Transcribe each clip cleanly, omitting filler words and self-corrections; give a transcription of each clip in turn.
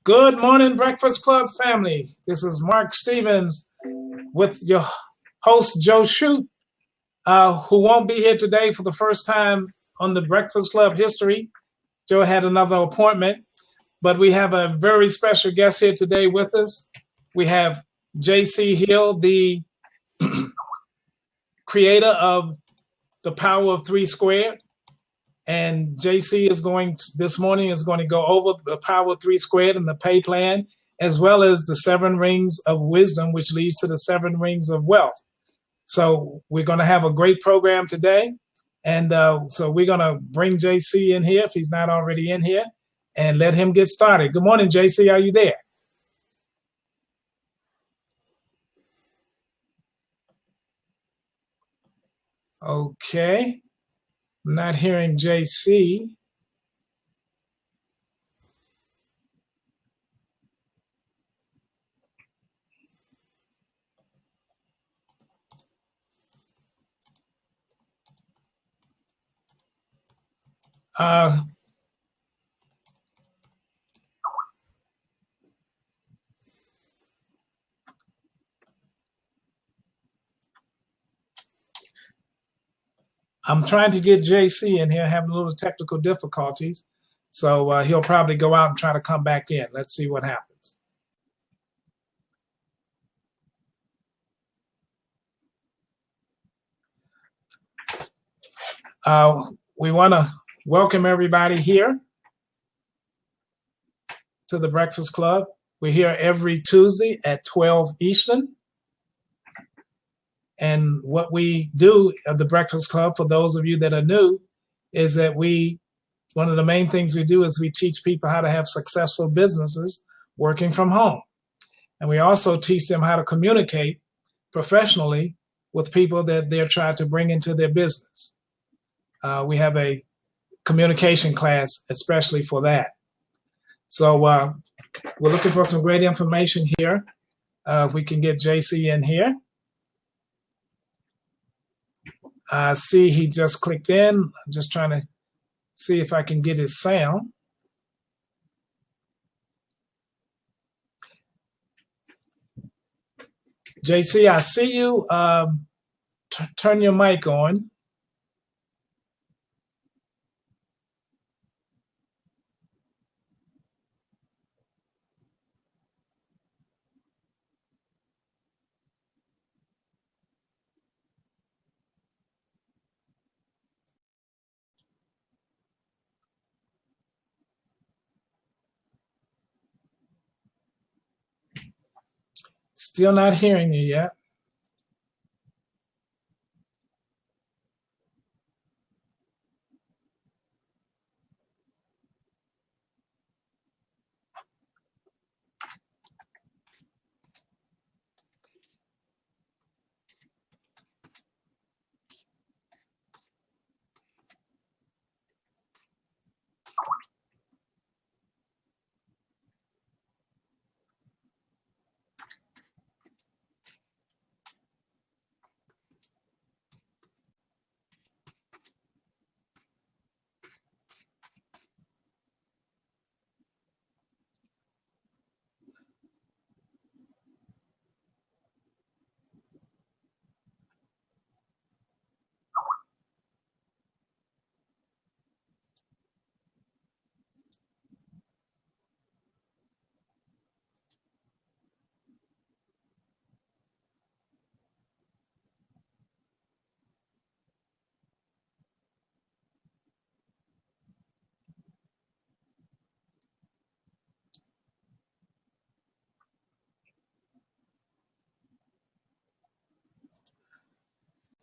Good morning, Breakfast Club family. This is Mark Stevens with your host, Joe Shute, who won't be here today for the first time on the Breakfast Club history. Joe had another appointment, but we have a very special guest here today with us. We have J.C. Hill, the creator of The Power of Three Squared. And JC this morning is going to go over the Power of Three Squared and the pay plan, as well as the 7 rings of wisdom, which leads to the 7 rings of wealth. So we're going to have a great program today. And so we're going to bring JC in here, if he's not already in here, and let him get started. Good morning, JC. Are you there? Okay. I'm not hearing JC. I'm trying to get JC in here, having a little technical difficulties. So he'll probably go out and try to come back in. Let's see what happens. We want to welcome everybody here to the Breakfast Club. We're here every Tuesday at 12 Eastern. And what we do at the Breakfast Club, for those of you that are new, is that one of the main things we do is we teach people how to have successful businesses working from home. And we also teach them how to communicate professionally with people that they're trying to bring into their business. We have a communication class especially for that. So we're looking for some great information here. If we can get JC in here. I see he just clicked in. I'm just trying to see if I can get his sound. JC, I see you. Turn your mic on. Still not hearing you yet.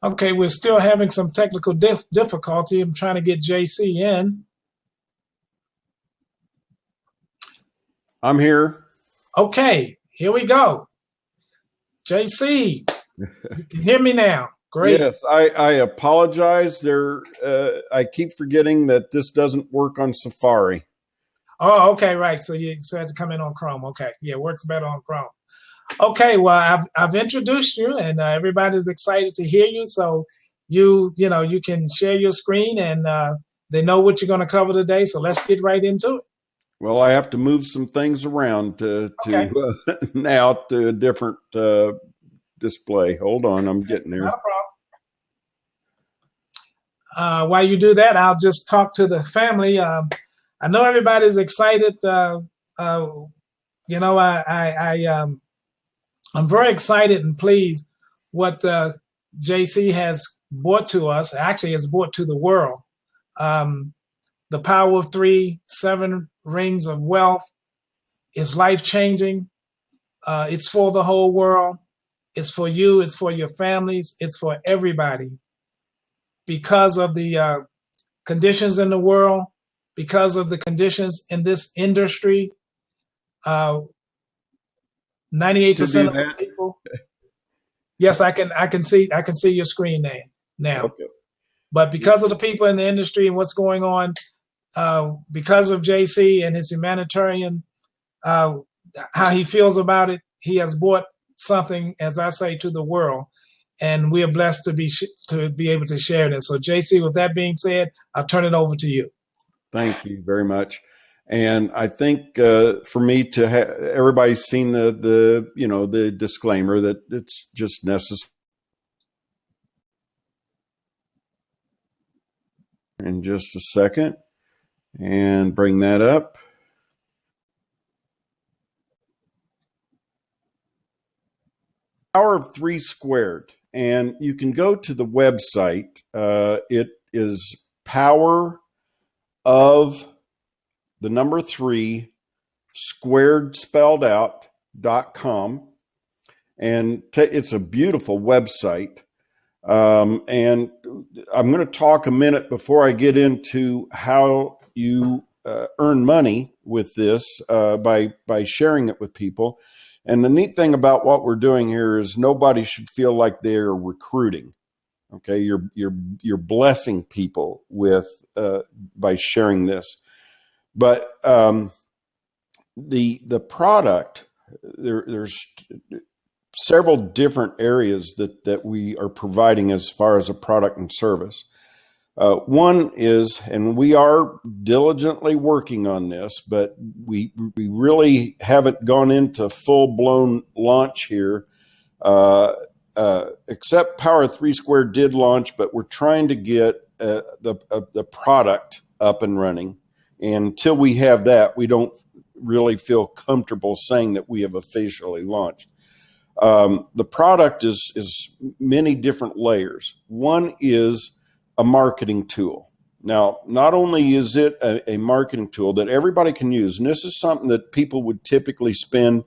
Okay, we're still having some technical difficulty. I'm trying to get JC in. I'm here. Okay, here we go. JC, you can hear me now. Great. Yes, I apologize. I keep forgetting that this doesn't work on Safari. Oh, okay, right. So you had to come in on Chrome. Okay, yeah, it works better on Chrome. Okay, well, I've introduced you, and everybody's excited to hear you. So you can share your screen, and they know what you're going to cover today. So let's get right into it. Well, I have to move some things around Okay. now to a different display. Hold on, I'm getting there. Not a problem. While you do that, I'll just talk to the family. I know everybody's excited. Uh, you know, I'm very excited and pleased what JC has brought to us. Actually, has brought to the world. Um, the Power of Three, 7 Rings of Wealth is life changing. It's for the whole world. It's for you. It's for your families. It's for everybody. Because of the conditions in the world, because of the conditions in this industry, uh, 98% of the people. Yes, I can see your screen now. Okay. But because of the people in the industry and what's going on, because of JC and his humanitarian, how he feels about it, he has brought something, as I say, to the world, and we are blessed to be able to share this. So, JC, with that being said, I'll turn it over to you. Thank you very much. And I think for me to everybody's seen the disclaimer that it's just necessary. In just a second, and bring that up. Power of Three Squared, and you can go to the website. It is power of the number 3 squared spelled out.com, and it's a beautiful website. And I'm going to talk a minute before I get into how you earn money with this by sharing it with people. And the neat thing about what we're doing here is nobody should feel like they're recruiting. Okay, you're blessing people with by sharing this. But the product, there's several different areas that we are providing as far as a product and service. One is, and we are diligently working on this, but we really haven't gone into full-blown launch here, except Power 3 Squared did launch, but we're trying to get the product up and running. And until we have that, we don't really feel comfortable saying that we have officially launched. The product is many different layers. One is a marketing tool. Now, not only is it a marketing tool that everybody can use, and this is something that people would typically spend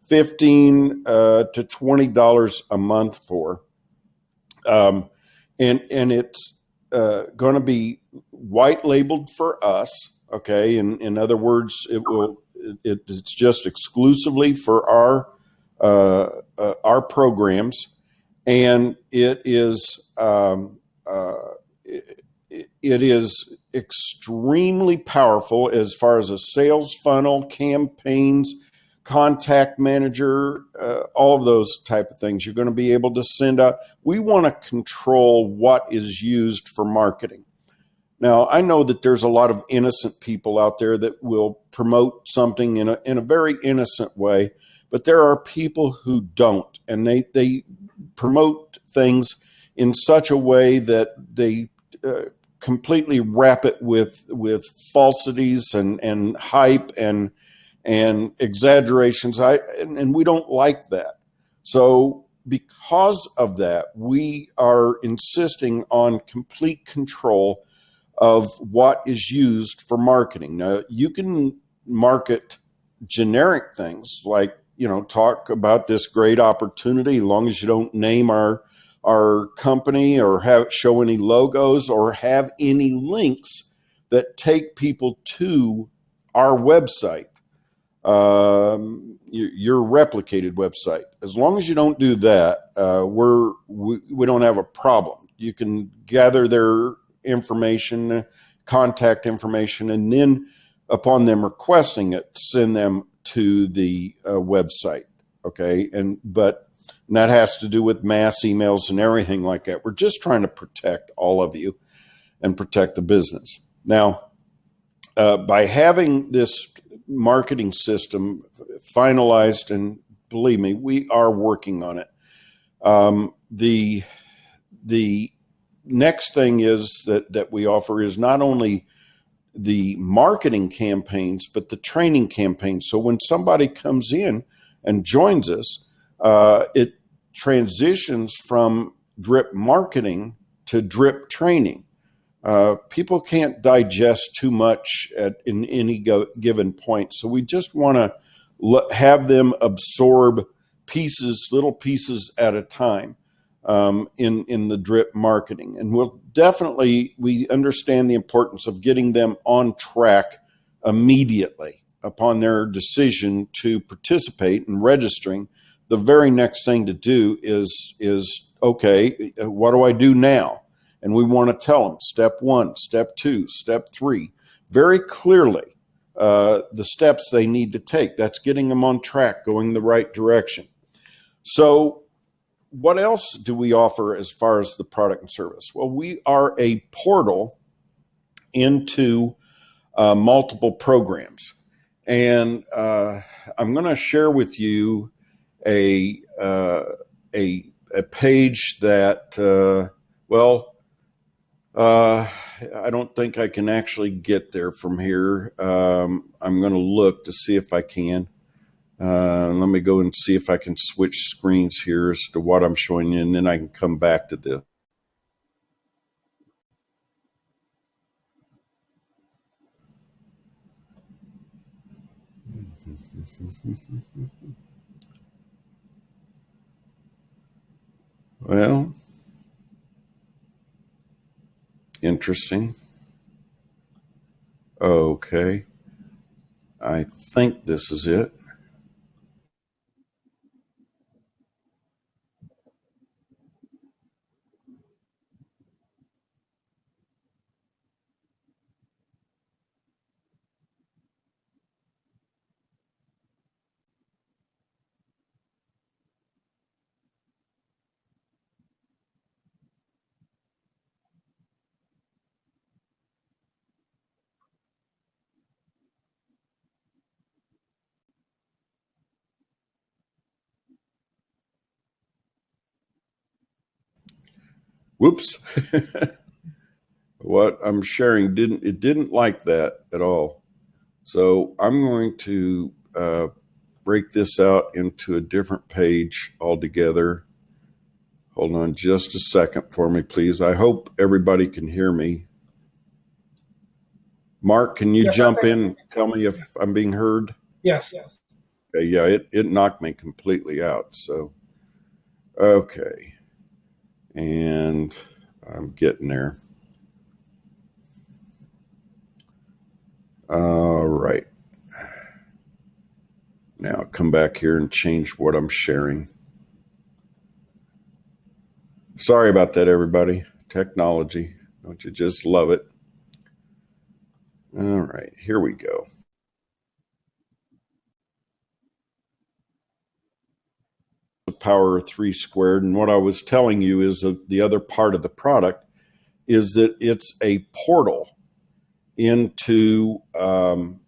$15 to $20 a month for, and it's going to be white labeled for us. Okay, in other words, it's just exclusively for our programs, and it is extremely powerful as far as a sales funnel, campaigns, contact manager, all of those type of things. You're going to be able to send out. We want to control what is used for marketing. Now, I know that there's a lot of innocent people out there that will promote something in a very innocent way, but there are people who don't, and they promote things in such a way that they completely wrap it with falsities and hype and exaggerations. And we don't like that. So because of that, we are insisting on complete control of what is used for marketing. Now, you can market generic things like, talk about this great opportunity, as long as you don't name our company or show any logos or have any links that take people to our website, your replicated website. As long as you don't do that, we don't have a problem. You can gather their information, contact information, and then upon them requesting it, send them to the website. Okay, and that has to do with mass emails and everything like that. We're just trying to protect all of you and protect the business. Now, by having this marketing system finalized, and believe me, we are working on it. The next thing is that we offer is not only the marketing campaigns, but the training campaigns. So when somebody comes in and joins us, it transitions from drip marketing to drip training. People can't digest too much in any given point. So we just want to have them absorb little pieces at a time in the drip marketing. And we understand the importance of getting them on track immediately upon their decision to participate and registering. The very next thing to do is okay, what do I do now? And we want to tell them step 1, step 2, step 3, very clearly the steps they need to take. That's getting them on track, going the right direction. So what else do we offer as far as the product and service? Well, we are a portal into multiple programs. And I'm going to share with you a page that, I don't think I can actually get there from here. I'm going to look to see if I can. Let me go and see if I can switch screens here as to what I'm showing you, and then I can come back to this. Well, interesting. Okay. I think this is it. Whoops. What I'm sharing didn't like that at all. So I'm going to break this out into a different page altogether. Hold on just a second for me, please. I hope everybody can hear me. Mark, can you jump in and tell me if I'm being heard? Yes. Okay, yeah, it knocked me completely out. So, okay. And I'm getting there. All right. Now come back here and change what I'm sharing. Sorry about that, everybody. Technology. Don't you just love it? All right, here we go. The power of 3 squared. And what I was telling you is the other part of the product is that it's a portal into the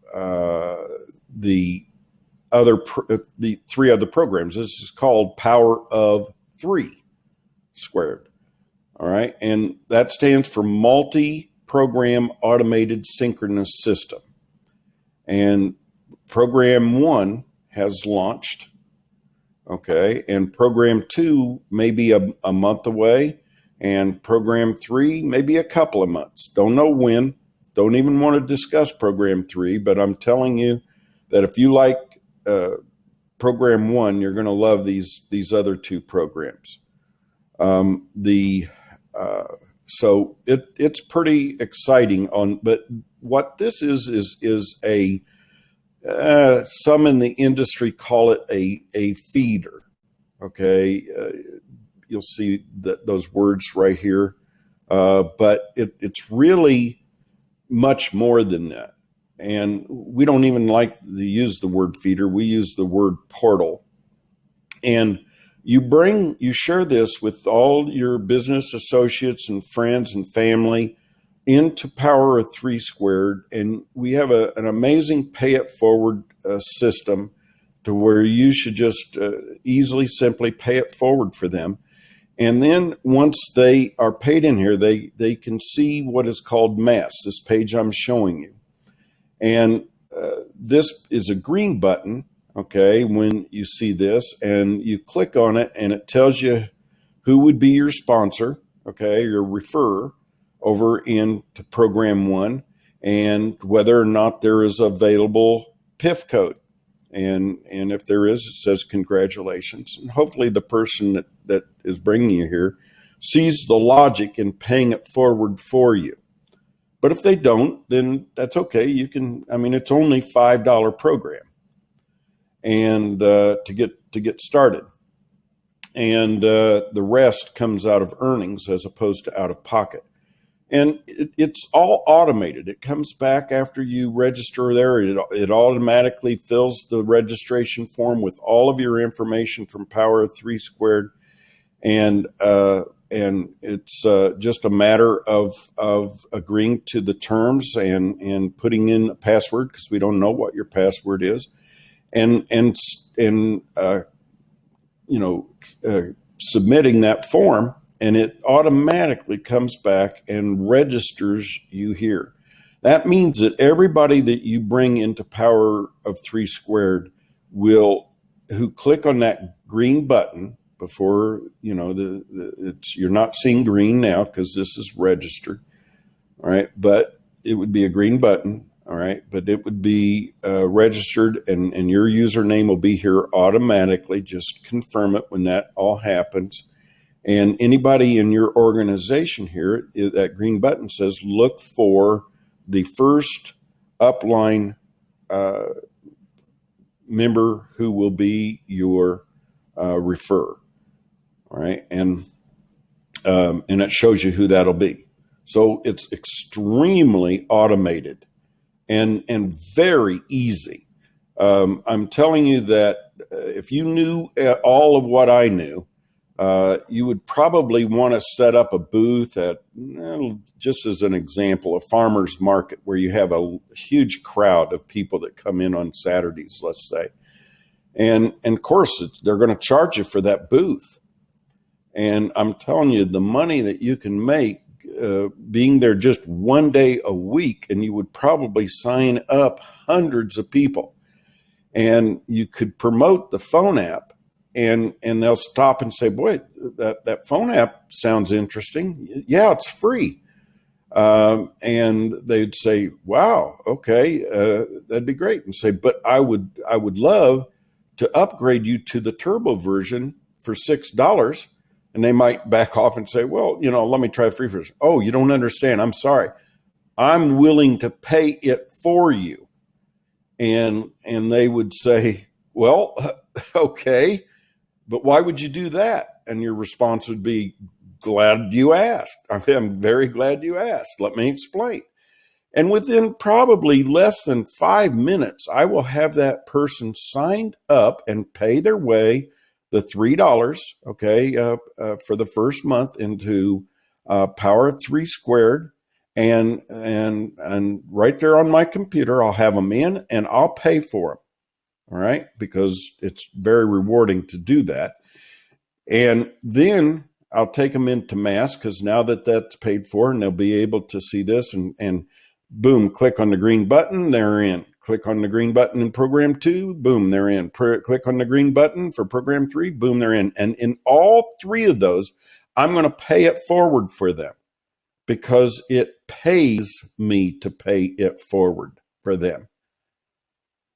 3 other programs. This is called Power of 3 squared. All right. And that stands for Multi-Program Automated Synchronous System. And program 1 has launched. Okay. And program 2 may be a month away. And program 3 maybe a couple of months. Don't know when. Don't even want to discuss program 3, but I'm telling you that if you like program 1, you're going to love these other 2 programs. So it's pretty exciting but what this is a some in the industry call it a feeder. Okay. You'll see those words right here. But it's really much more than that. And we don't even like to use the word feeder. We use the word portal. And you share this with all your business associates and friends and family into Power of Three Squared, and we have an amazing pay it forward system to where you should just easily, simply pay it forward for them. And then once they are paid in here, they can see what is called Mass, this page I'm showing you. And this is a green button, okay, when you see this, and you click on it, and it tells you who would be your sponsor, okay, your referrer over into Program 1, and whether or not there is available PIF code. And if there is, it says congratulations. And hopefully the person that is bringing you here sees the logic in paying it forward for you. But if they don't, then that's okay. You can, I mean, it's only $5 program, and to get started. And the rest comes out of earnings as opposed to out of pocket. And it's all automated. It comes back after you register there. It automatically fills the registration form with all of your information from Power of Three Squared. And it's just a matter of agreeing to the terms and putting in a password, because we don't know what your password is. And submitting that form, and it automatically comes back and registers you here. That means that everybody that you bring into Power of Three Squared who click on that green button before, you're not seeing green now because this is registered, all right? But it would be a green button, all right? But it would be registered, and your username will be here automatically. Just confirm it when that all happens. And anybody in your organization here, that green button says, look for the first upline member who will be your referrer. All right. And it shows you who that'll be. So it's extremely automated and very easy. I'm telling you that if you knew all of what I knew, you would probably want to set up a booth at, just as an example, a farmer's market where you have a huge crowd of people that come in on Saturdays, let's say. And of course, they're going to charge you for that booth. And I'm telling you, the money that you can make being there just one day a week, and you would probably sign up hundreds of people. And you could promote the phone app. And they'll stop and say, boy, that phone app sounds interesting. Yeah, it's free. And they'd say, wow, okay, that'd be great. And say, but I would love to upgrade you to the turbo version for $6. And they might back off and say, well, let me try the free version. Oh, you don't understand. I'm sorry. I'm willing to pay it for you. And they would say, well, okay. But why would you do that? And your response would be, glad you asked. I'm very glad you asked. Let me explain. And within probably less than 5 minutes, I will have that person signed up and pay their way the $3, okay, for the first month into Power of Three Squared. And right there on my computer, I'll have them in and I'll pay for them. All right, because it's very rewarding to do that. And then I'll take them into Mass, because now that that's paid for, and they'll be able to see this, and boom, click on the green button, they're in. Click on the green button in Program 2, boom, they're in. Click on the green button for Program 3, boom, they're in. And in all three of those, I'm going to pay it forward for them, because it pays me to pay it forward for them.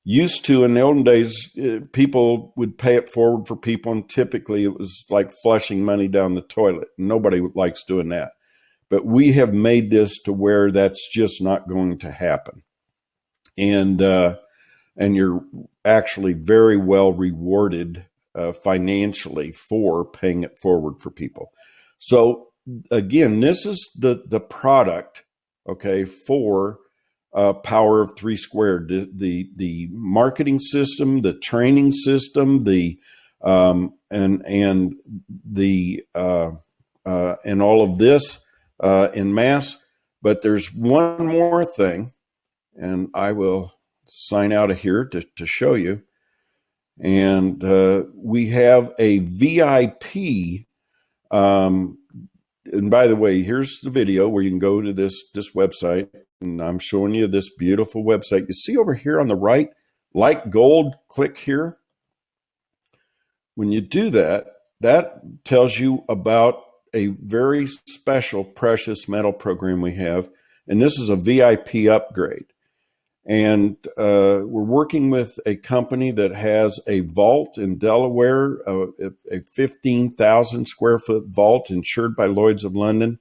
Used to, in the olden days, people would pay it forward for people, and typically it was like flushing money down the toilet. Nobody likes doing that. But we have made this to where that's just not going to happen. And you're actually very well rewarded financially for paying it forward for people. So again, this is the product, okay, for Power of Three Squared, the marketing system, the training system, and all of this in Mass. But there's one more thing, and I will sign out of here to show you. And we have a VIP. And by the way, here's the video where you can go to this website, and I'm showing you this beautiful website. You see over here on the right, like gold, click here. When you do that, that tells you about a very special precious metal program we have. And this is a VIP upgrade. And we're working with a company that has a vault in Delaware, a 15,000 square foot vault insured by Lloyd's of London.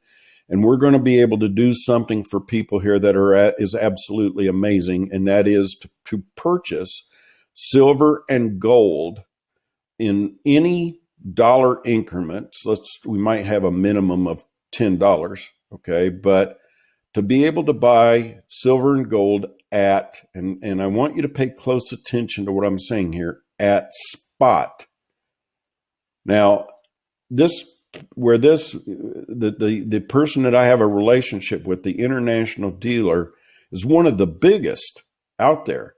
And we're going to be able to do something for people here that is absolutely amazing. And that is to purchase silver and gold in any dollar increments. We might have a minimum of $10, okay? But to be able to buy silver and gold at, and I want you to pay close attention to what I'm saying here, at spot. Now, the person that I have a relationship with, the international dealer, is one of the biggest out there,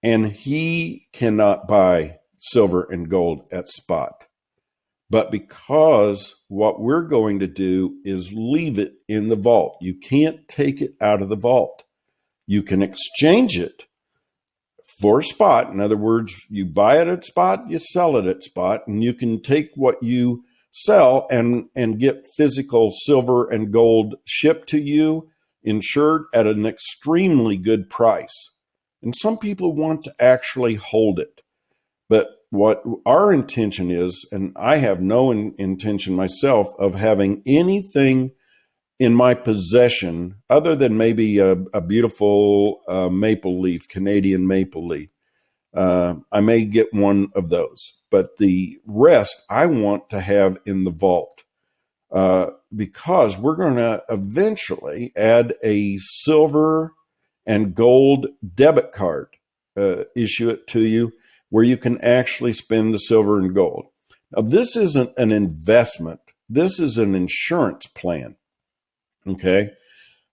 and he cannot buy silver and gold at spot. But because what we're going to do is leave it in the vault. You can't take it out of the vault. You can exchange it for spot. In other words, you buy it at spot, you sell it at spot, and you can take what you sell and get physical silver and gold shipped to you, insured at an extremely good price. And some people want to actually hold it. But what our intention is, and I have no intention myself of having anything in my possession other than maybe a beautiful maple leaf, Canadian maple leaf. I may get one of those, but the rest I want to have in the vault because we're going to eventually add a silver and gold debit card, issue it to you, where you can actually spend the silver and gold. Now, this isn't an investment. This is an insurance plan, okay?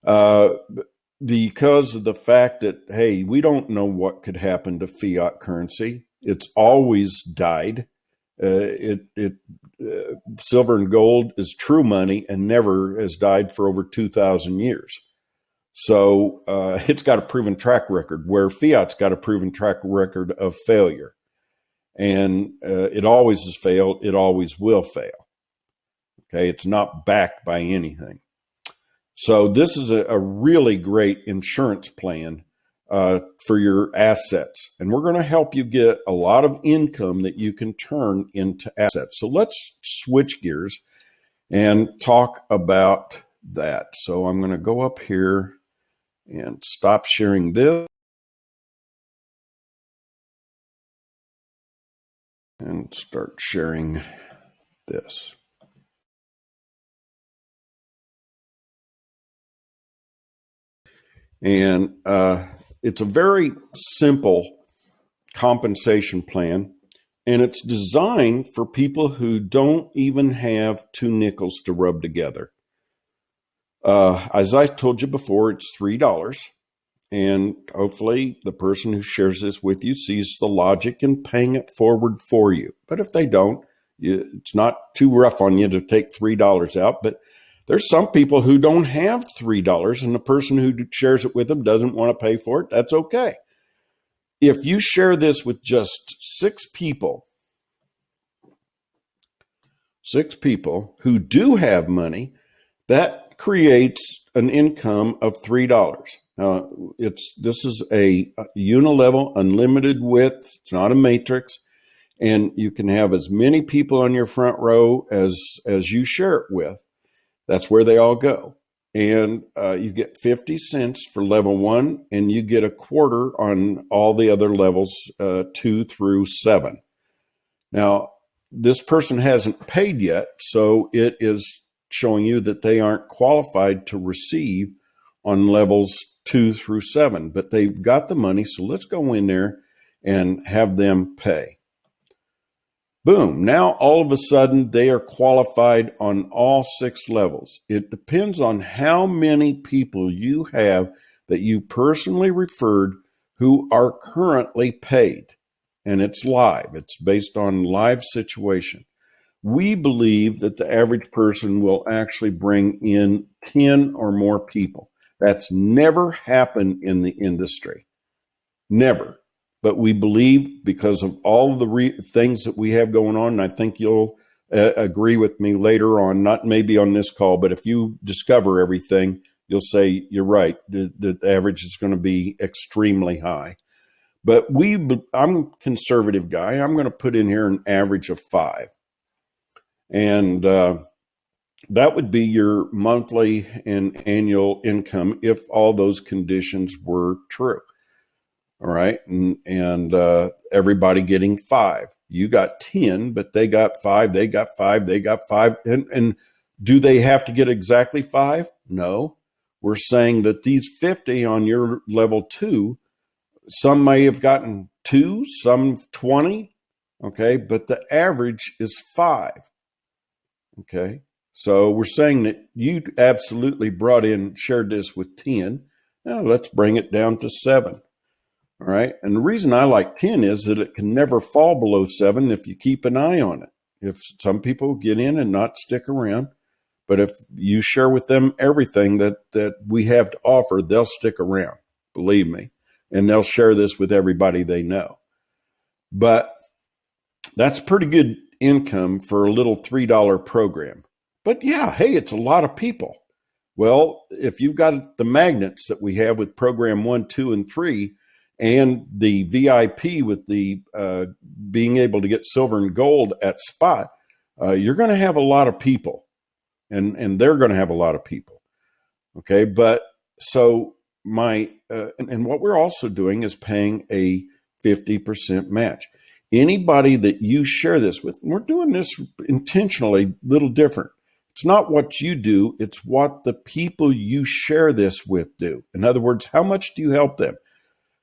Because of the fact that, hey, we don't know what could happen to fiat currency. It's always died. Silver and gold is true money and never has died for over 2,000 years. So it's got a proven track record, where fiat's got a proven track record of failure. And it always has failed. It always will fail. Okay, it's not backed by anything. So this is a really great insurance plan for your assets. And we're going to help you get a lot of income that you can turn into assets. So let's switch gears and talk about that. So I'm going to go up here and stop sharing this and start sharing this. And it's a very simple compensation plan, and it's designed for people who don't even have two nickels to rub together. As I told you before, it's $3. And hopefully the person who shares this with you sees the logic in paying it forward for you. But if they don't, it's not too rough on you to take $3 out. But there's some people who don't have $3, and the person who shares it with them doesn't want to pay for it. That's okay. If you share this with just 6 people who do have money, that creates an income of $3. Now, this is a unilevel, unlimited width. It's not a matrix. And you can have as many people on your front row as you share it with. That's where they all go. And you get 50 cents for level 1, and you get a quarter on all the other levels 2 through 7. Now, this person hasn't paid yet, so it is showing you that they aren't qualified to receive on levels 2 through 7, but they've got the money. So let's go in there and have them pay. Boom. Now, all of a sudden, they are qualified on all 6 levels. It depends on how many people you have that you personally referred who are currently paid. And it's live. It's based on live situation. We believe that the average person will actually bring in 10 or more people. That's never happened in the industry. Never. But we believe, because of all of the things that we have going on, and I think you'll agree with me later on, not maybe on this call, but if you discover everything, you'll say, you're right, the average is going to be extremely high. But I'm a conservative guy. I'm going to put in here an average of 5. And that would be your monthly and annual income if all those conditions were true. All right. And everybody getting 5. You got 10, but they got 5, they got 5, they got 5. And do they have to get exactly 5? No. We're saying that these 50 on your level 2, some may have gotten 2, some 20. Okay. But the average is 5. Okay. So we're saying that you absolutely shared this with 10. Now let's bring it down to 7. All right. And the reason I like 10 is that it can never fall below 7 if you keep an eye on it. If some people get in and not stick around, but if you share with them everything that we have to offer, they'll stick around, believe me, and they'll share this with everybody they know. But that's pretty good income for a little $3 program. But yeah, hey, it's a lot of people. Well, if you've got the magnets that we have with program 1, 2, and 3, and the VIP with the being able to get silver and gold at spot, you're going to have a lot of people, and they're going to have a lot of people. Okay, but so and what we're also doing is paying a 50% match. Anybody that you share this with, and we're doing this intentionally a little different. It's not what you do, it's what the people you share this with do. In other words, how much do you help them?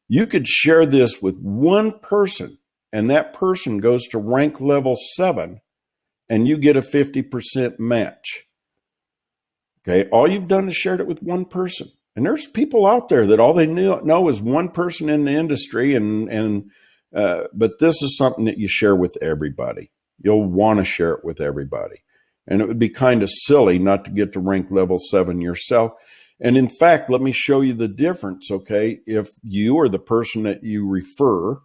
You could share this with one person, and that person goes to rank level 7, and you get a 50% match. Okay, all you've done is shared it with one person. And there's people out there that all they know is one person in the industry, but this is something that you share with everybody. You'll want to share it with everybody. And it would be kind of silly not to get to rank level 7 yourself. And in fact, let me show you the difference, okay? If you or the person that you refer,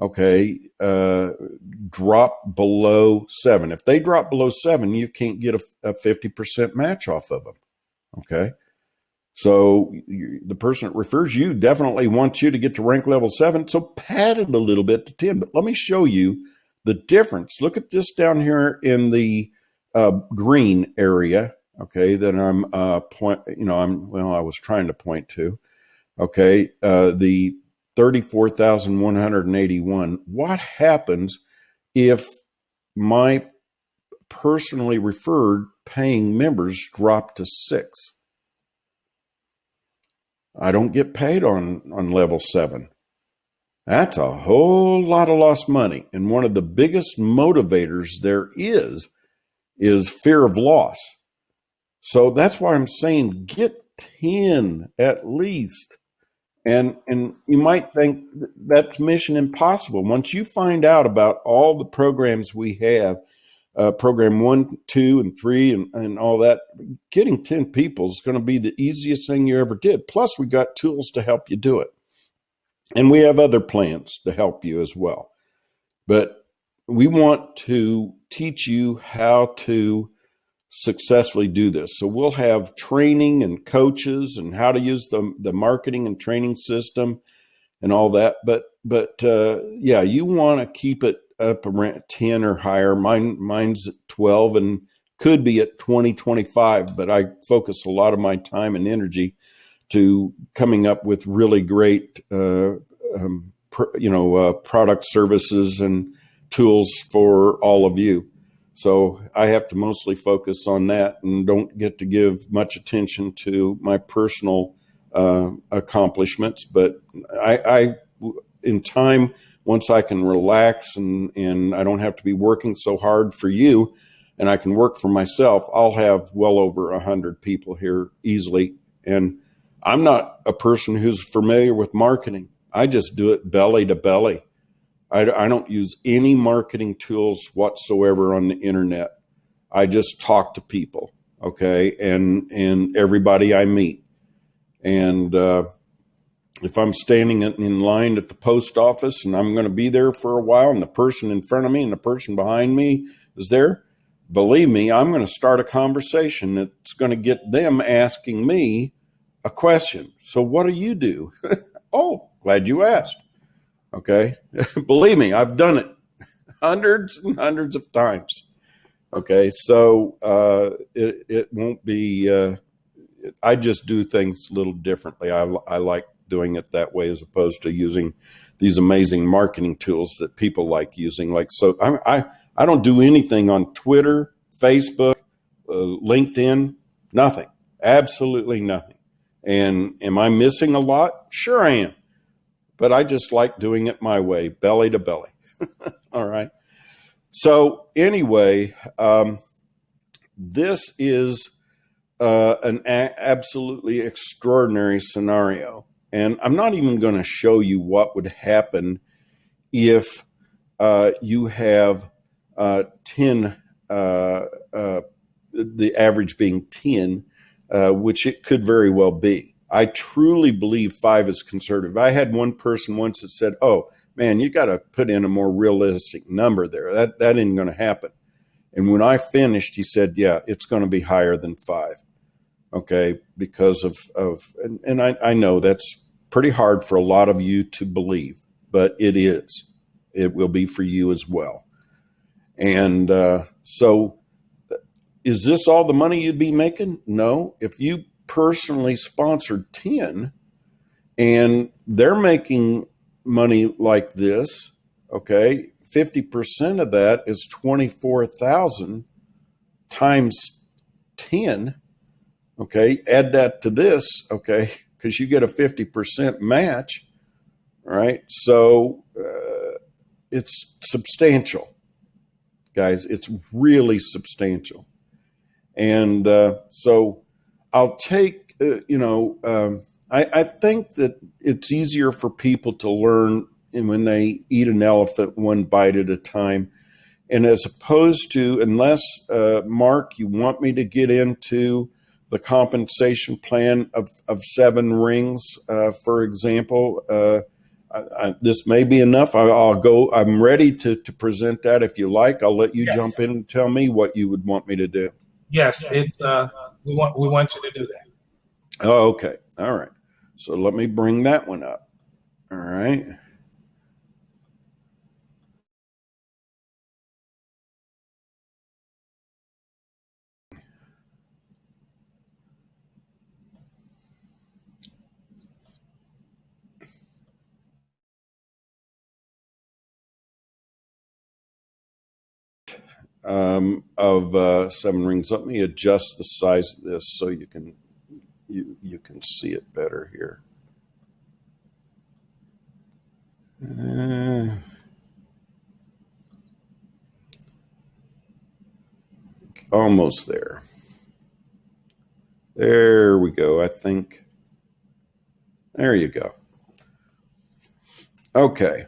okay, drop below 7. If they drop below 7, you can't get a 50% match off of them, okay? So the person that refers you definitely wants you to get to rank level 7, so pad it a little bit to 10. But let me show you the difference. Look at this down here in the green area. Okay, that I was trying to point to. Okay, the 34,181. What happens if my personally referred paying members drop to 6? I don't get paid on level 7. That's a whole lot of lost money. And one of the biggest motivators there is fear of loss. So that's why I'm saying get 10 at least. And you might think that's mission impossible. Once you find out about all the programs we have, program 1, 2, and 3, and all that, getting 10 people is going to be the easiest thing you ever did. Plus, we got tools to help you do it. And we have other plans to help you as well. But we want to teach you how to successfully do this. So we'll have training and coaches and how to use the marketing and training system and all that. But yeah, you want to keep it up around 10 or higher. Mine's at 12 and could be at 20, 25, but I focus a lot of my time and energy to coming up with really great, product services and tools for all of you. So I have to mostly focus on that and don't get to give much attention to my personal accomplishments. But I in time, once I can relax and I don't have to be working so hard for you and I can work for myself, I'll have well over 100 people here easily. And I'm not a person who's familiar with marketing. I just do it belly to belly. I don't use any marketing tools whatsoever on the internet. I just talk to people, okay, and everybody I meet. And if I'm standing in line at the post office and I'm going to be there for a while and the person in front of me and the person behind me is there, believe me, I'm going to start a conversation that's going to get them asking me a question. So what do you do? Oh, glad you asked. Okay. Believe me, I've done it hundreds and hundreds of times. Okay. So it won't be, I just do things a little differently. I like doing it that way as opposed to using these amazing marketing tools that people like using. Like, so I don't do anything on Twitter, Facebook, LinkedIn, nothing, absolutely nothing. And am I missing a lot? Sure I am. But I just like doing it my way, belly to belly. All right. So anyway, this is an absolutely extraordinary scenario. And I'm not even going to show you what would happen if you have 10, the average being 10, which it could very well be. I truly believe 5 is conservative. I had one person once that said, oh, man, you got to put in a more realistic number there. That ain't going to happen. And when I finished, he said, yeah, it's going to be higher than 5. Okay, because and I know that's pretty hard for a lot of you to believe, but it is. It will be for you as well. And so is this all the money you'd be making? No. If you personally sponsored 10 and they're making money like this, okay, 50% of that is 24,000 times 10. Okay, add that to this, okay, because you get a 50% match, all right? So it's substantial, guys. It's really substantial. And so I'll take, I think that it's easier for people to learn when they eat an elephant one bite at a time. And as opposed to, unless, Mark, you want me to get into the compensation plan of 7 rings, for example, this may be enough. I'll go. I'm ready to present that. If you like, I'll let you jump in and tell me what you would want me to do. Yes, we want you to do that. Oh, okay. All right. So let me bring that one up. All right. Of 7 rings. Let me adjust the size of this so you can see it better here. Almost there. There we go. I think. There you go. Okay.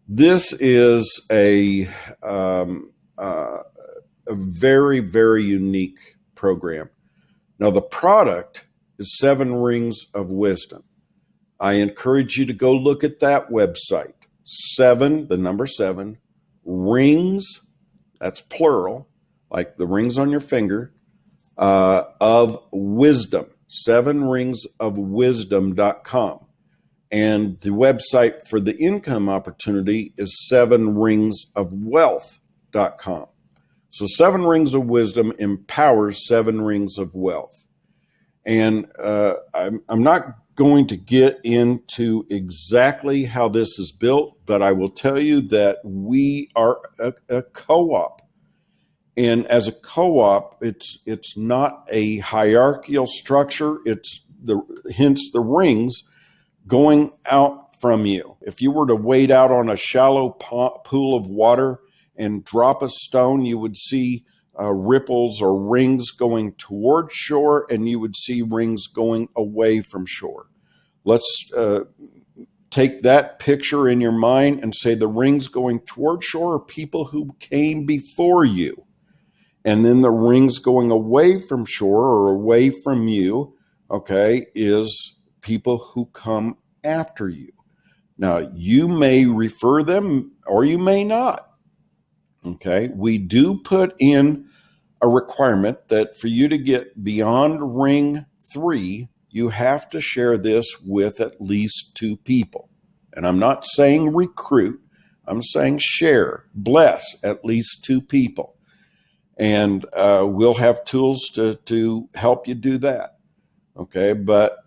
This is a very, very unique program. Now, the product is 7 Rings of Wisdom. I encourage you to go look at that website. 7, the number 7, rings, that's plural, like the rings on your finger, of wisdom, 7ringsofwisdom.com. And the website for the income opportunity is 7ringsofwealth.com. So 7 Rings of Wisdom empowers 7 Rings of Wealth. And I'm not going to get into exactly how this is built, but I will tell you that we are a co-op. And as a co-op, it's not a hierarchical structure. It's hence the rings going out from you. If you were to wade out on a shallow pool of water and drop a stone, you would see ripples or rings going toward shore, and you would see rings going away from shore. Let's take that picture in your mind and say the rings going toward shore are people who came before you. And then the rings going away from shore or away from you, okay, is people who come after you. Now, you may refer them or you may not. Okay, we do put in a requirement that for you to get beyond ring 3, you have to share this with at least 2 people. And I'm not saying recruit, I'm saying share, bless at least 2 people. And we'll have tools to help you do that. Okay, but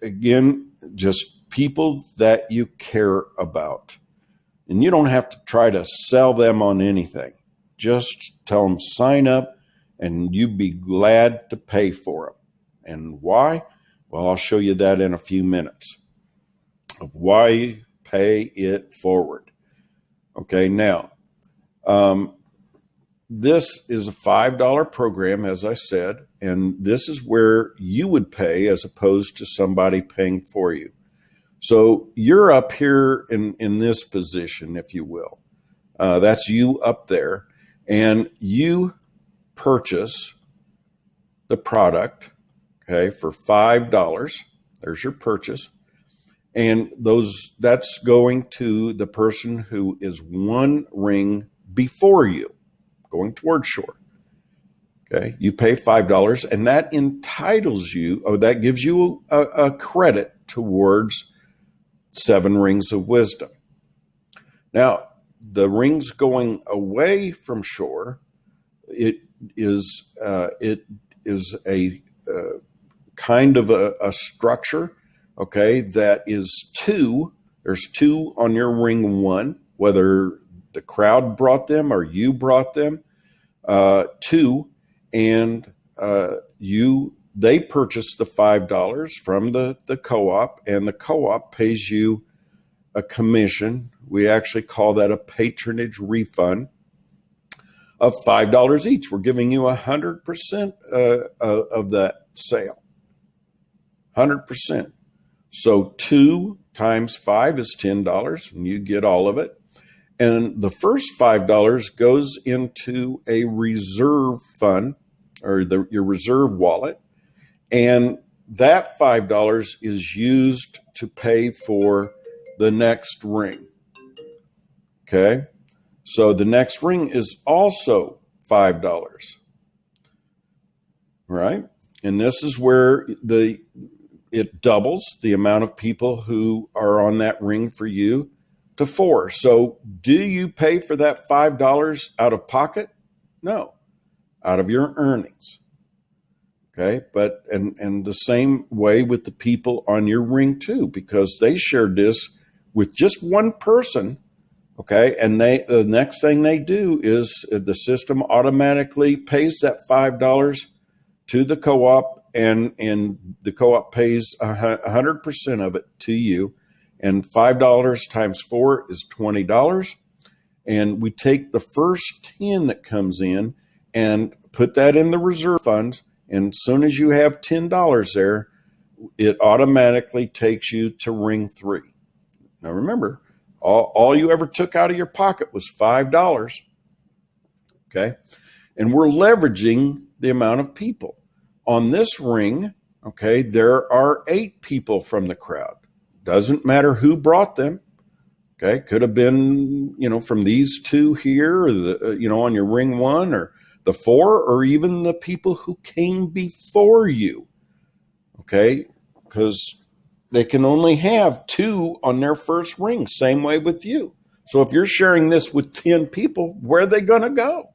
again, just people that you care about. And you don't have to try to sell them on anything. Just tell them sign up and you'd be glad to pay for them. And why? Well, I'll show you that in a few minutes of why you pay it forward. Okay, now, this is a $5 program, as I said, and this is where you would pay as opposed to somebody paying for you. So you're up here in this position, if you will. That's you up there. And you purchase the product, okay, for $5. There's your purchase. And that's going to the person who is 1 ring before you, going toward shore. Okay, you pay $5, and that entitles you, that gives you a credit towards 7 rings of wisdom. Now, the rings going away from shore, it is a kind of a structure, okay, that is 2. There's 2 on your ring 1, whether the crowd brought them or you brought them, 2, and they purchase the $5 from the co-op, and the co-op pays you a commission. We actually call that a patronage refund of $5 each. We're giving you 100% of that sale. 100%. So 2 times 5 is $10, and you get all of it. And the first $5 goes into a reserve fund, or your reserve wallet. And that $5 is used to pay for the next ring. Okay? So the next ring is also $5. Right? And this is where it doubles the amount of people who are on that ring for you to 4. So do you pay for that $5 out of pocket? No, out of your earnings. Okay, but and the same way with the people on your ring too, because they shared this with just one person. Okay, and the next thing they do is the system automatically pays that $5 to the co-op, and the co-op pays 100% of it to you. And $5 times 4 is $20. And we take the first 10 that comes in and put that in the reserve funds. And as soon as you have $10 there, it automatically takes you to ring 3. Now remember, all you ever took out of your pocket was $5. Okay. And we're leveraging the amount of people. On this ring, okay, there are 8 people from the crowd. Doesn't matter who brought them. Okay, could have been, from these 2 here, or on your ring 1, or the 4, or even the people who came before you. Okay, because they can only have 2 on their first ring. Same way with you. So if you're sharing this with 10 people, where are they going to go?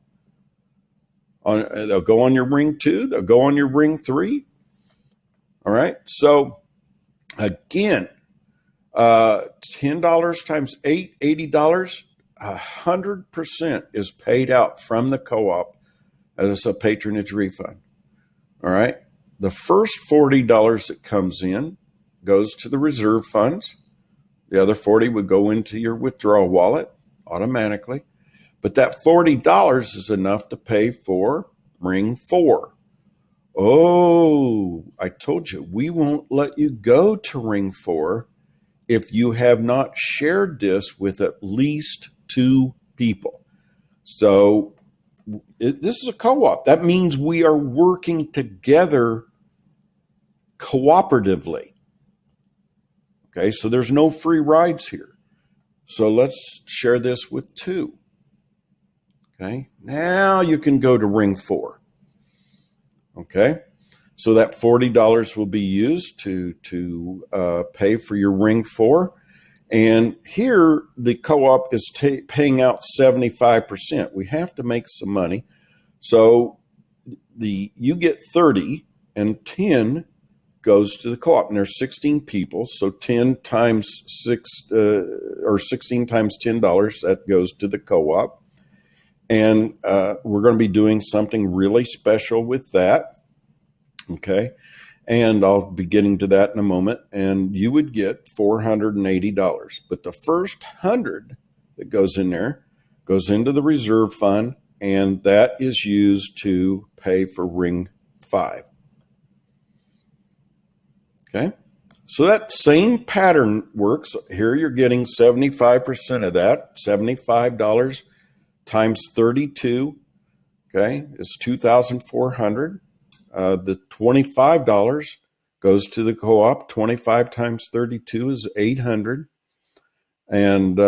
They'll go on your ring 2. They'll go on your ring 3. All right. So again, $10 times 8, $80, 100% is paid out from the co-op as a patronage refund. All right. The first $40 that comes in goes to the reserve funds. The other 40 would go into your withdrawal wallet automatically. But that $40 is enough to pay for ring 4. Oh, I told you, we won't let you go to ring 4 if you have not shared this with at least 2 people. So this is a co-op. That means we are working together cooperatively. Okay, so there's no free rides here. So let's share this with 2. Okay, now you can go to ring 4. Okay, so that $40 will be used to pay for your ring 4. And here the co-op is paying out 75%. We have to make some money. So you get 30 and 10 goes to the co-op. And there's 16 people. So 10 times 6 or 16 times $10, that goes to the co-op. And we're going to be doing something really special with that. Okay. And I'll be getting to that in a moment. And you would get $480. But the first 100 that goes in there goes into the reserve fund. And that is used to pay for ring 5. Okay. So that same pattern works. Here you're getting 75% of that, $75 times 32, okay, is $2,400. The $25 goes to the co-op. 25 times 32 is 800. And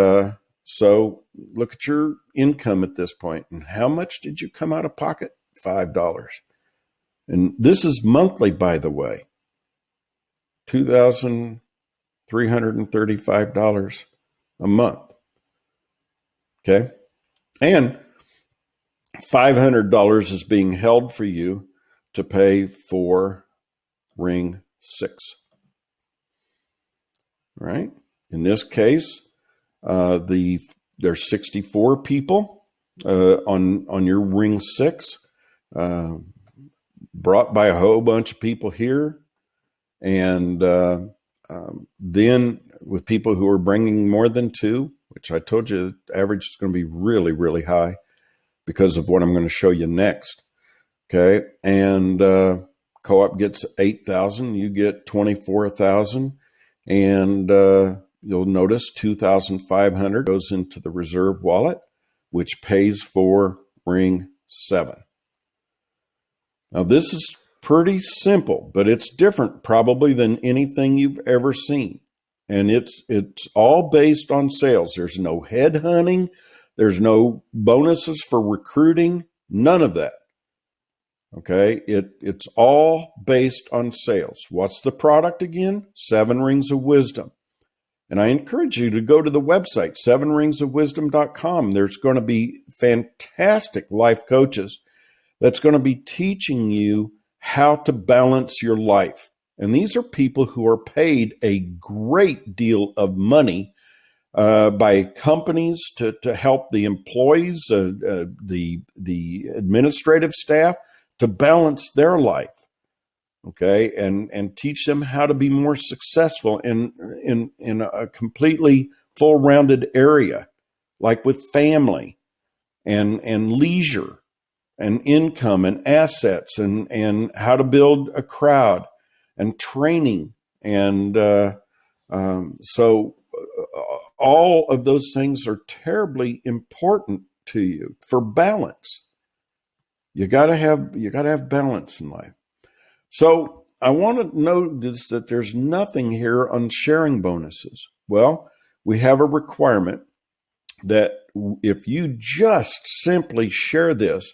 so look at your income at this point. And how much did you come out of pocket? $5. And this is monthly, by the way. $2,335 a month. Okay. And $500 is being held for you to pay for ring 6. Right? In this case, there's 64 people on your ring 6, brought by a whole bunch of people here. And then with people who are bringing more than 2, which I told you the average is going to be really, really high because of what I'm going to show you next. Okay. And co-op gets 8,000, you get 24,000. And you'll notice 2,500 goes into the reserve wallet, which pays for ring 7. Now this is pretty simple, but it's different probably than anything you've ever seen. And it's all based on sales. There's no headhunting. There's no bonuses for recruiting. None of that. Okay. It's all based on sales. What's the product again? 7 Rings of Wisdom. And I encourage you to go to the website, 7ringsofwisdom.com. There's going to be fantastic life coaches that's going to be teaching you how to balance your life. And these are people who are paid a great deal of money by companies to help the employees, the administrative staff to balance their life. Okay, and teach them how to be more successful in a completely full-rounded area, like with family and leisure and income and assets and how to build a crowd and training. And so all of those things are terribly important to you for balance. You gotta have balance in life. So I want to notice that there's nothing here on sharing bonuses. Well, we have a requirement that if you just simply share this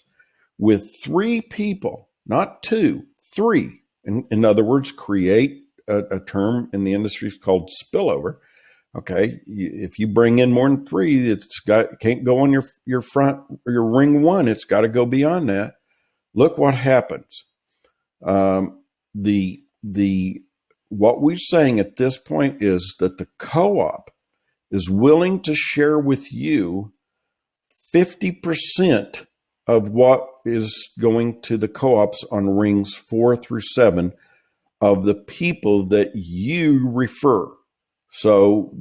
with 3 people, not 2, 3, in other words, create a term in the industry called spillover. Okay, if you bring in more than 3, can't go on your front or your ring 1. It's got to go beyond that. Look what happens. What we're saying at this point is that the co-op is willing to share with you 50% of what is going to the co-ops on rings 4 through 7 of the people that you refer. So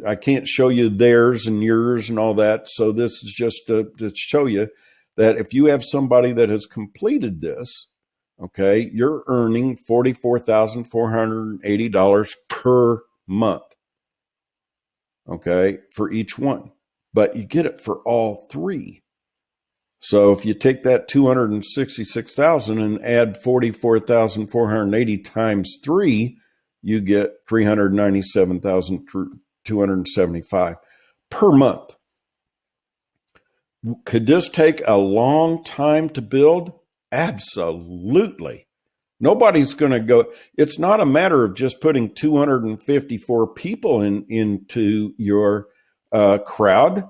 I can't show you theirs and yours and all that. So this is just to show you that if you have somebody that has completed this, okay, you're earning $44,480 per month, okay, for each one. But you get it for all three. So if you take that 266,000 and add 44,480 times 3, you get 397,275 per month. Could this take a long time to build? Absolutely. Nobody's going to go. It's not a matter of just putting 254 people into your crowd.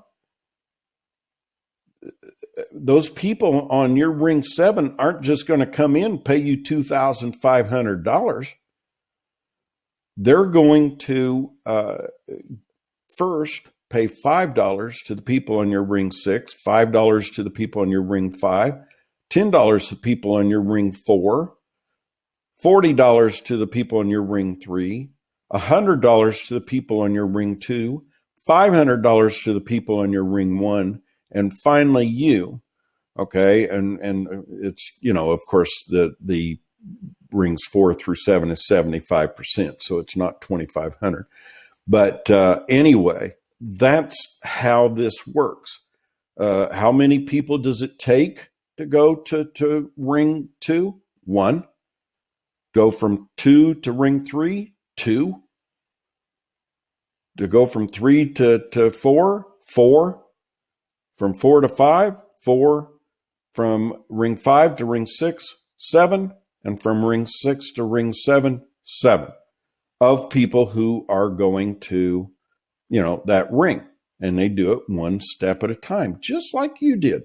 Those people on your Ring 7 aren't just going to come in and pay you $2,500. They're going to first pay $5 to the people on your Ring 6, $5 to the people on your Ring 5, $10 to the people on your Ring 4, $40 to the people on your Ring 3, $100 to the people on your Ring 2, $500 to the people on your Ring 1, and finally you. Okay, and it's, you know, of course, the rings 4 through 7 is 75%, so it's not 2,500. But anyway, that's how this works. How many people does it take to go to Ring 2? 1. Go from 2 to Ring 3? 2. To go from 3 to 4? 4. From 4 to 5? 4. From Ring 5 to Ring 6? 7. And from Ring 6 to Ring 7? 7. Of people who are going to, you know, that ring. And they do it one step at a time, just like you did.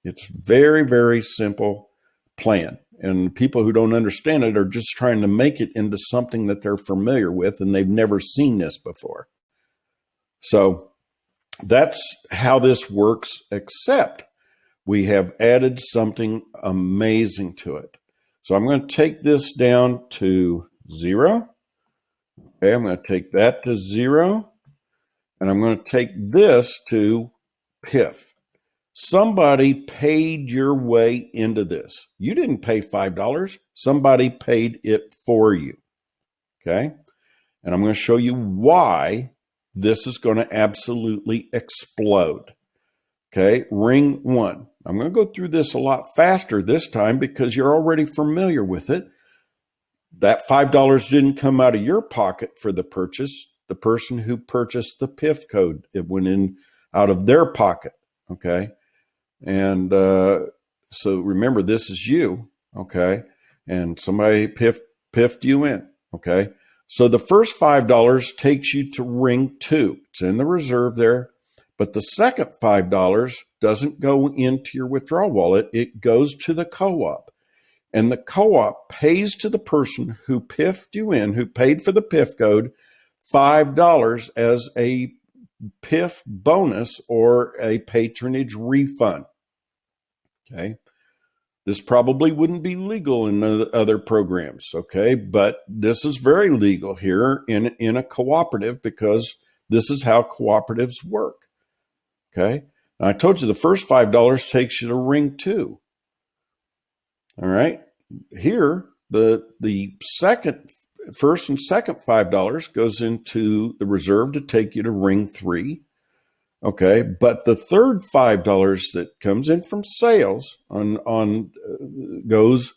It's very, very simple plan. And people who don't understand it are just trying to make it into something that they're familiar with, and they've never seen this before. So that's how this works, except we have added something amazing to it. So I'm going to take this down to 0. Okay, I'm going to take that to 0. And I'm going to take this to PIF. Somebody paid your way into this. You didn't pay $5. Somebody paid it for you. Okay. And I'm going to show you why this is going to absolutely explode. Okay. Ring 1. I'm going to go through this a lot faster this time because you're already familiar with it. That $5 didn't come out of your pocket for the purchase. The person who purchased the PIF code, it went in out of their pocket. Okay. And so remember, this is you. Okay. And somebody piffed you in. Okay. So the first $5 takes you to Ring 2. It's in the reserve there. But the second $5 doesn't go into your withdrawal wallet. It goes to the co-op. And the co-op pays to the person who piffed you in, who paid for the PIF code, $5 as a PIF bonus or a patronage refund. Okay. This probably wouldn't be legal in other programs. Okay. But this is very legal here in a cooperative because this is how cooperatives work. Okay. And I told you the first $5 takes you to Ring 2. All right. Here, the first and second $5 goes into the reserve to take you to Ring 3. Okay. But the third $5 that comes in from sales goes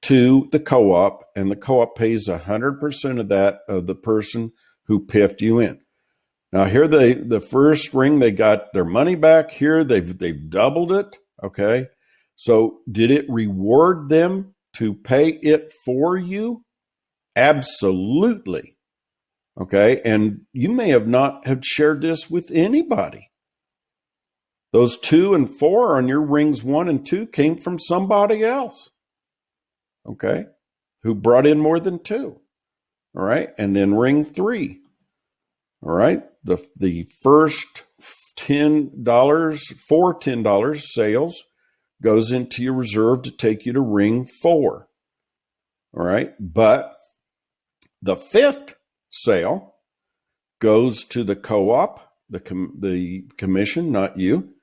to the co-op, and the co-op pays 100% of that of the person who piffed you in. Now here the first ring, they got their money back. Here they've doubled it. Okay. So did it reward them to pay it for you? Absolutely. Okay. And you may have not have shared this with anybody. Those 2 and 4 on your Rings 1 and 2 came from somebody else. Okay. Who brought in more than 2. All right. And then Ring 3. All right. The first $10, $10 sales goes into your reserve to take you to Ring 4. All right. But the fifth sale goes to the co-op, the commission, not you.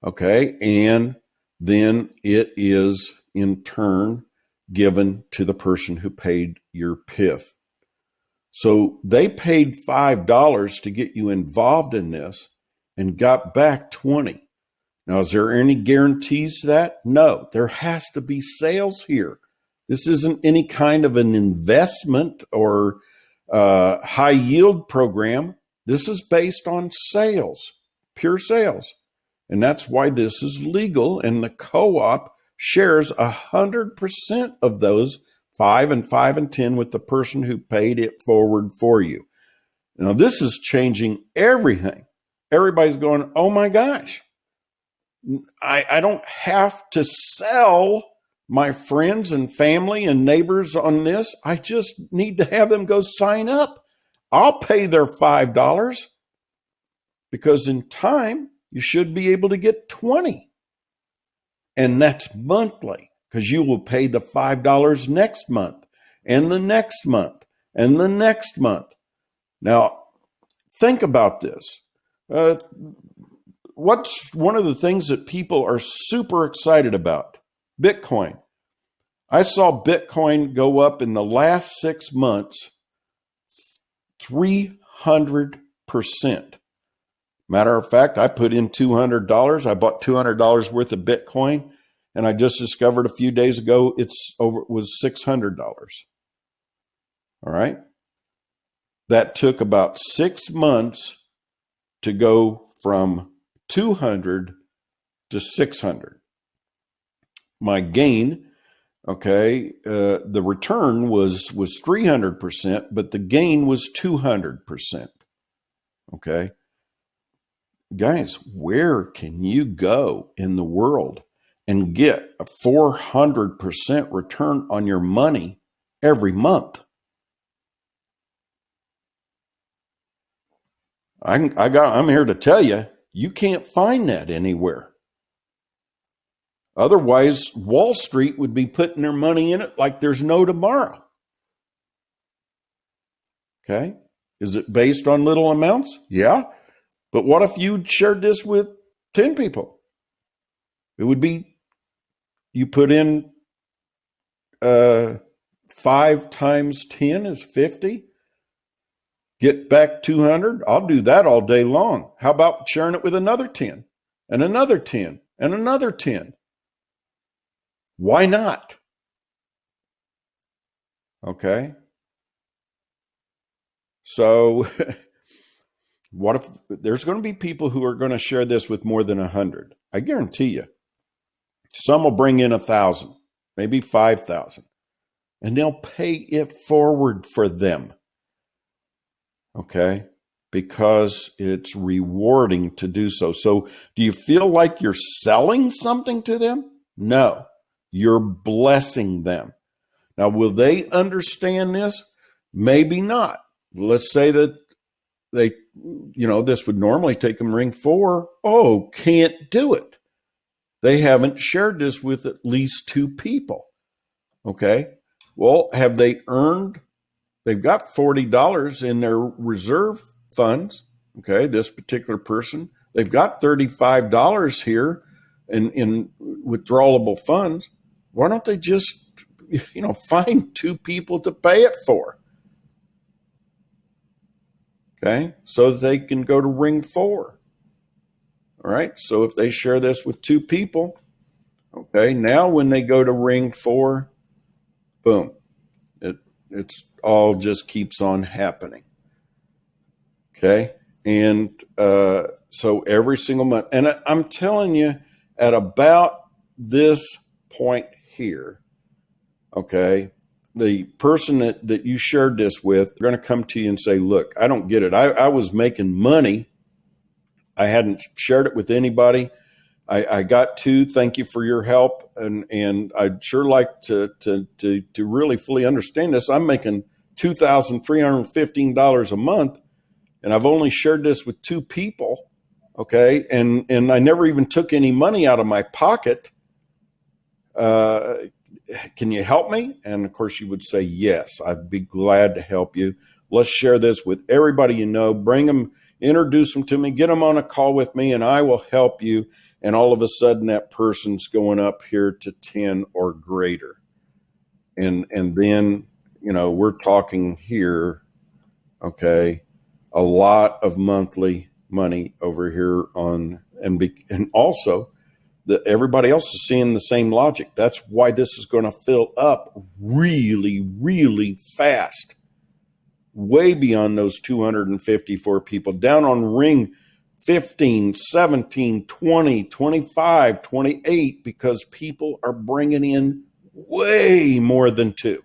Okay. And then it is in turn given to the person who paid your PIF. So they paid $5 to get you involved in this and got back 20. Now, is there any guarantees to that? No, there has to be sales here. This isn't any kind of an investment or high yield program. This is based on sales, pure sales. And that's why this is legal. And the co-op shares 100% of those 5 and 5 and 10 with the person who paid it forward for you. Now, this is changing everything. Everybody's going, oh my gosh, I don't have to sell my friends and family and neighbors on this. I just need to have them go sign up. I'll pay their $5 because in time, you should be able to get 20. And that's monthly because you will pay the $5 next month and the next month and the next month. Now, think about this. What's one of the things that people are super excited about? Bitcoin. I saw Bitcoin go up in the last 6 months 300%. Matter of fact, I put in $200. I bought $200 worth of Bitcoin, and I just discovered a few days ago it was $600. All right. That took about 6 months to go from 200 to 600. My gain, okay, the return was 300%, but the gain was 200%. Okay. Guys, where can you go in the world and get a 400% return on your money every month? I'm here to tell you, you can't find that anywhere. Otherwise, Wall Street would be putting their money in it like there's no tomorrow. Okay. Is it based on little amounts? Yeah. But what if you shared this with 10 people? It would be, you put in 5 times 10 is 50. Get back 200. I'll do that all day long. How about sharing it with another 10 and another 10 and another 10? Why not? Okay. So what if there's going to be people who are going to share this with more than 100? I guarantee you. Some will bring in 1,000, maybe 5,000, and they'll pay it forward for them. Okay. Because it's rewarding to do so. So do you feel like you're selling something to them? No, you're blessing them. Now, will they understand this? Maybe not. Let's say that they, this would normally take them ring 4. Oh, can't do it. They haven't shared this with at least 2 people. Okay. Well, have they earned? They've got $40 in their reserve funds. Okay. This particular person, they've got $35 here in withdrawable funds. Why don't they just, find 2 people to pay it for? Okay. So that they can go to ring 4. All right. So if they share this with 2 people, okay, now when they go to ring 4, boom, it's all just keeps on happening. Okay. And so every single month, and I'm telling you, at about this point here, okay, the person that you shared this with, they're going to come to you and say, look, I don't get it. I was making money. I hadn't shared it with anybody. I got 2. Thank you for your help. And I'd sure like to really fully understand this. I'm making $2,315 a month, and I've only shared this with 2 people. Okay. And I never even took any money out of my pocket. Can you help me? And of course you would say, yes, I'd be glad to help you. Let's share this with everybody you know. Bring them, introduce them to me, get them on a call with me, and I will help you. And all of a sudden that person's going up here to 10 or greater. And then, you know, we're talking here, okay, a lot of monthly money over here on, and also everybody else is seeing the same logic. That's why this is going to fill up really, really fast, way beyond those 254 people, down on ring 15, 17, 20, 25, 28, because people are bringing in way more than 2.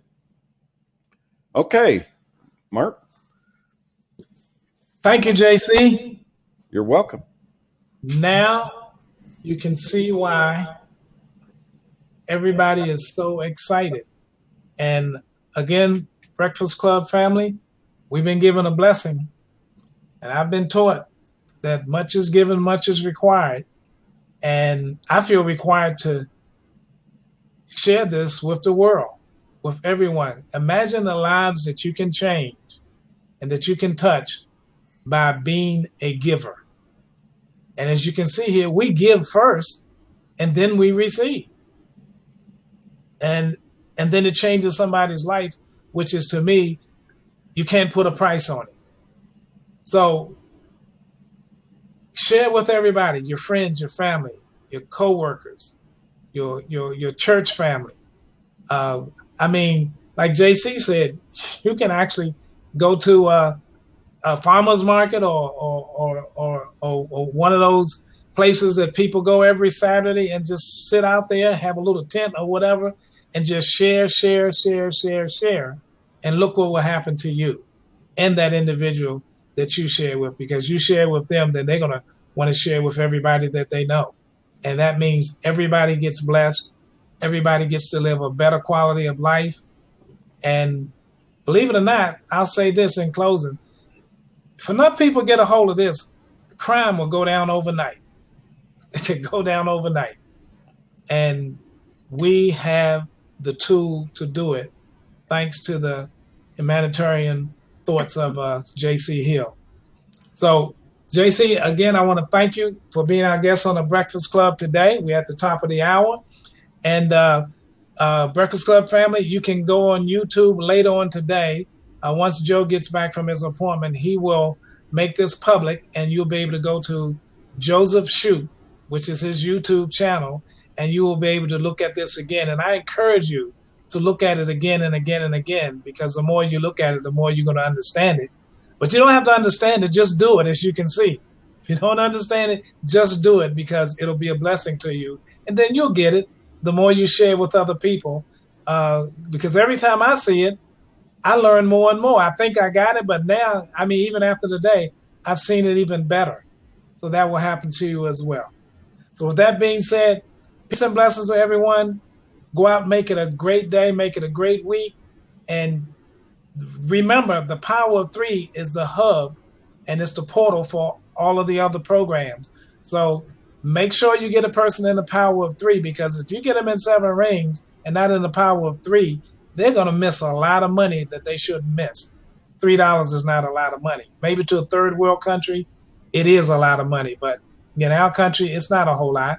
Okay, Mark. Thank you, JC. You're welcome. Now you can see why everybody is so excited. And again, Breakfast Club family, we've been given a blessing. And I've been taught that much is given, much is required. And I feel required to share this with the world, with everyone. Imagine the lives that you can change and that you can touch by being a giver. And as you can see here, we give first and then we receive. And then it changes somebody's life, which is, to me, you can't put a price on it. So share with everybody, your friends, your family, your coworkers, your church family. I mean, like JC said, you can actually go to a farmer's market or one of those places that people go every Saturday and just sit out there, have a little tent or whatever, and just share, and look what will happen to you and that individual that you share with, because you share with them, then they're going to want to share with everybody that they know. And that means everybody gets blessed. Everybody gets to live a better quality of life. And believe it or not, I'll say this in closing. If enough people get a hold of this, crime will go down overnight. It could go down overnight. And we have the tool to do it, thanks to the humanitarian thoughts of JC Hill. So, JC, again, I want to thank you for being our guest on the Breakfast Club today. We're at the top of the hour. And Breakfast Club family, you can go on YouTube later on today. Once Joe gets back from his appointment, he will make this public, and you'll be able to go to Joseph Shute, which is his YouTube channel, and you will be able to look at this again. And I encourage you to look at it again and again and again, because the more you look at it, the more you're going to understand it. But you don't have to understand it, just do it, as you can see. If you don't understand it, just do it, because it'll be a blessing to you. And then you'll get it the more you share with other people, because every time I see it, I learn more and more. I think I got it, but now, I mean, even after today, I've seen it even better. So that will happen to you as well. So with that being said, peace and blessings to everyone. Go out, make it a great day, make it a great week. And remember, the Power of 3 is the hub, and it's the portal for all of the other programs. So make sure you get a person in the Power of 3, because if you get them in 7 rings and not in the Power of 3, they're going to miss a lot of money that they shouldn't miss. $3 is not a lot of money. Maybe to a third world country, it is a lot of money, but in our country, it's not a whole lot.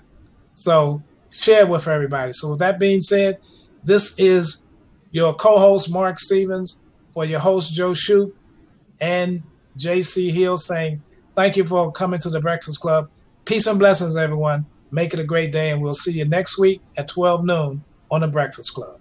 So share with everybody. So with that being said, this is your co-host, Mark Stevens, for your host, Joe Shute, and JC Hill, saying thank you for coming to the Breakfast Club. Peace and blessings, everyone. Make it a great day, and we'll see you next week at 12 noon on the Breakfast Club.